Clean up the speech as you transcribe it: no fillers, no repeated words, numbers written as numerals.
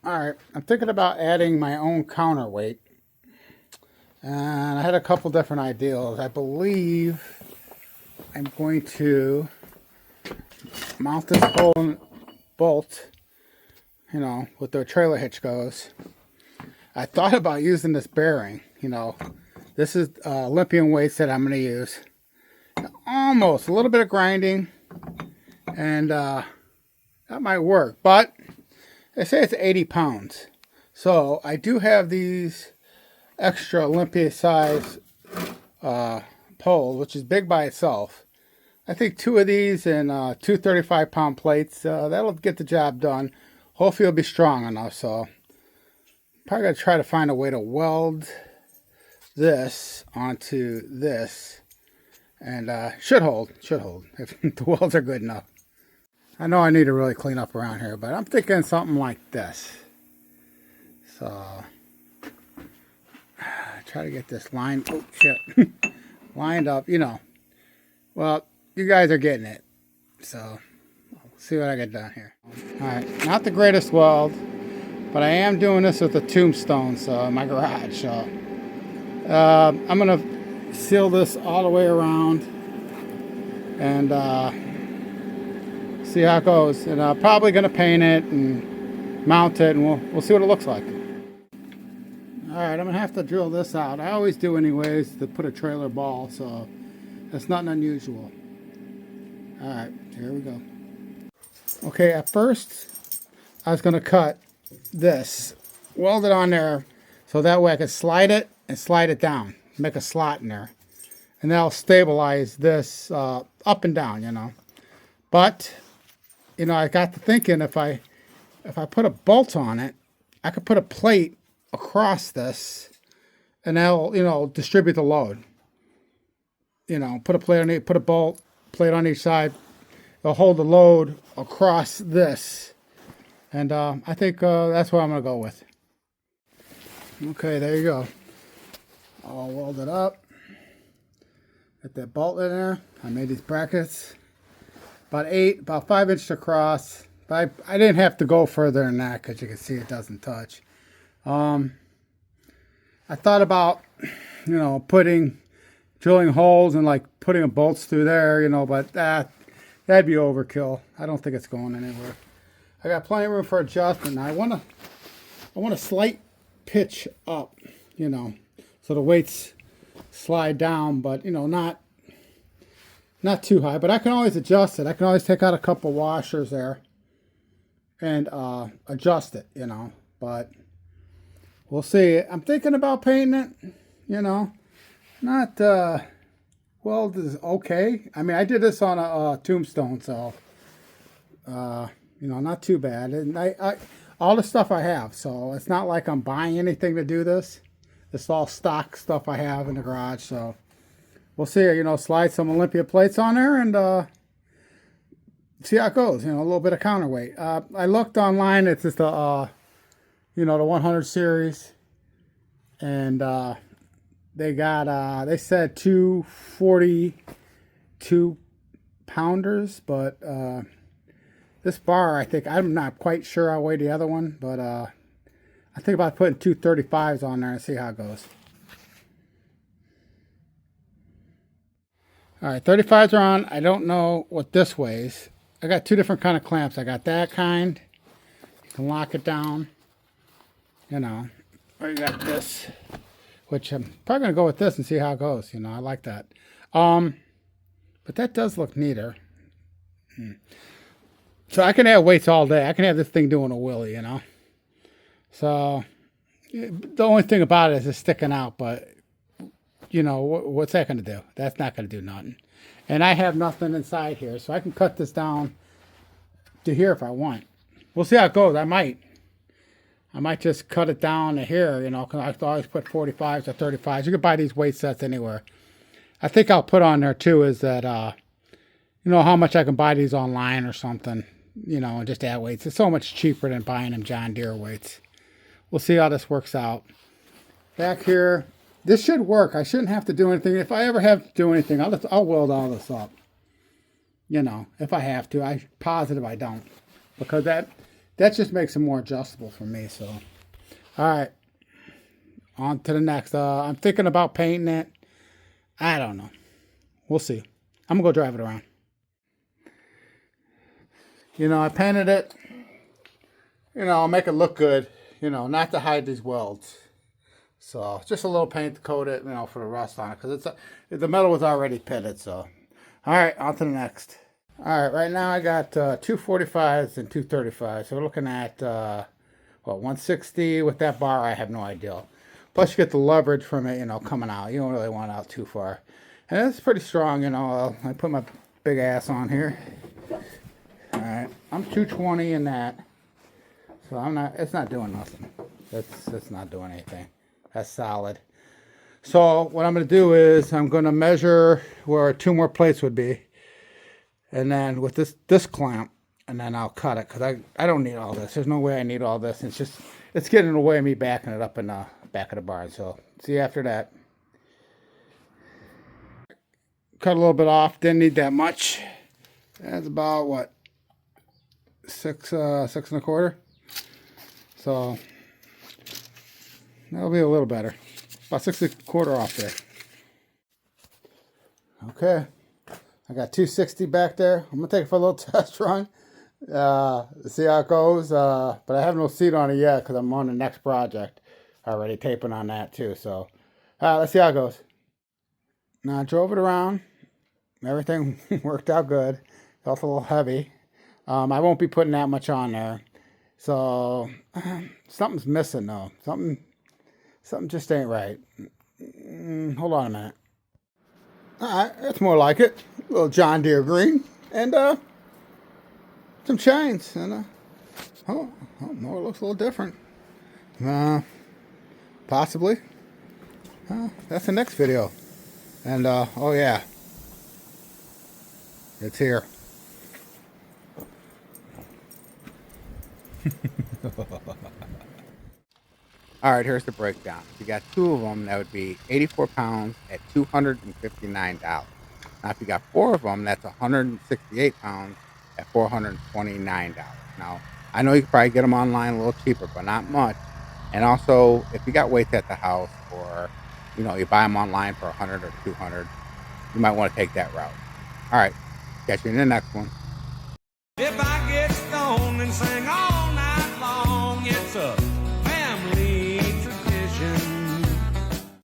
Alright, I'm thinking about adding my own counterweight. And I had a couple different ideas. I believe I'm going to mount this whole bolt, you know, with the trailer hitch goes. I thought about using this bearing, you know. This is Olympian weights that I'm going to use. Almost a little bit of grinding, and that might work, but they say it's 80 pounds. So I do have these extra Olympia size poles, which is big by itself. I think 2 of these and 2 35-pound plates, that'll get the job done. Hopefully it'll be strong enough. So probably going to try to find a way to weld this onto this, and should hold if the welds are good enough. I know I need to really clean up around here, but I'm thinking something like this. So try to get this lined, oh shit, lined up, you know. Well, you guys are getting it, so we'll see what I get done here. All right, not the greatest weld, but I am doing this with a tombstone, so in my garage. So I'm gonna seal this all the way around and see how it goes. And I'm probably gonna paint it and mount it, and we'll see what it looks like. All right, I'm gonna have to drill this out. I always do anyways to put a trailer ball, so that's nothing unusual. All right, here we go. Okay, at first I was gonna cut this, weld it on there, so that way I could slide it and slide it down, make a slot in there, and that'll stabilize this up and down, you know. But you know, I got to thinking, if I put a bolt on it, I could put a plate across this, and that'll, you know, distribute the load. You know, put a plate on it, put a bolt plate on each side. It'll hold the load across this, and I think that's what I'm gonna go with. Okay, there you go. I'll weld it up. Get that bolt in there. I made these brackets about 5 inches across. But I didn't have to go further than that because you can see it doesn't touch. I thought about, you know, drilling holes and like putting bolts through there, you know, but that'd be overkill. I don't think it's going anywhere. I got plenty of room for adjustment. Now I want a slight pitch up, you know, so the weights slide down, but you know, not too high. But I can always adjust it. I can always take out a couple washers there and adjust it, you know. But we'll see. I'm thinking about painting it, you know. Not weld is okay. I mean, I did this on a tombstone, so you know, not too bad. And I all the stuff I have, so it's not like I'm buying anything to do this. It's all stock stuff I have in the garage, so we'll see. You know, slide some Olympia plates on there and see how it goes. You know, a little bit of counterweight. I looked online. It's just the you know, the 100 series, and they got they said 242 pounders, but this bar, I think, I'm not quite sure I'll weigh the other one, but I think about putting 235s on there and see how it goes. All right, 35s are on. I don't know what this weighs. I got 2 different kind of clamps. I got that kind. You can lock it down, you know. Or you got this, which I'm probably going to go with this and see how it goes. You know, I like that. But that does look neater. So I can have weights all day. I can have this thing doing a wheelie, you know. So the only thing about it is it's sticking out, but you know, what's that going to do? That's not going to do nothing. And I have nothing inside here, so I can cut this down to here if I want. We'll see how it goes. I might just cut it down to here, you know, because I always put 45s or 35s. You can buy these weight sets anywhere. I think I'll put on there too is that, you know, how much I can buy these online or something, you know, and just add weights. It's so much cheaper than buying them John Deere weights. We'll see how this works out. Back here, this should work. I shouldn't have to do anything. If I ever have to do anything, I'll weld all this up. You know, if I have to. I'm positive I don't. Because that that just makes it more adjustable for me. So, all right, on to the next. I'm thinking about painting it. I don't know. We'll see. I'm gonna go drive it around. You know, I painted it. You know, I'll make it look good. You know, not to hide these welds. So just a little paint to coat it, you know, for the rust on it, because the metal was already pitted. So, all right, on to the next. All right, right now I got 245s and 235s. So we're looking at what, 160 with that bar. I have no idea. Plus you get the leverage from it, you know, coming out. You don't really want it out too far, and it's pretty strong. You know, I put my big ass on here. All right, I'm 220 in that, so I'm not. It's not doing nothing. It's not doing anything. That's solid. So what I'm going to do is I'm going to measure where 2 more plates would be, and then with this clamp, and then I'll cut it, because I don't need all this. There's no way I need all this. It's getting in the way of me backing it up in the back of the barn. So see you after that. Cut a little bit off. Didn't need that much. That's about what, 6 1/4. So that'll be a little better. About 6 1/4 off there. Okay, I got 260 back there. I'm gonna take it for a little test run, see how it goes. But I have no seat on it yet because I'm on the next project already, taping on that too. So let's see how it goes. Now I drove it around. Everything worked out good. Felt a little heavy. I won't be putting that much on there. So something's missing though. Something just ain't right. Hold on a minute. Alright, it's more like it. A little John Deere green. And some chains. And oh, more looks a little different. Possibly. That's the next video. And oh yeah. It's here. All right, here's the breakdown. If you got 2 of them, that would be 84 pounds at $259. Now, if you got 4 of them, that's 168 pounds at $429. Now, I know you can probably get them online a little cheaper, but not much. And also, if you got weights at the house, or you know, you buy them online for 100 or 200, you might want to take that route. All right, catch you in the next one. If I get stoned and sing all night long, it's a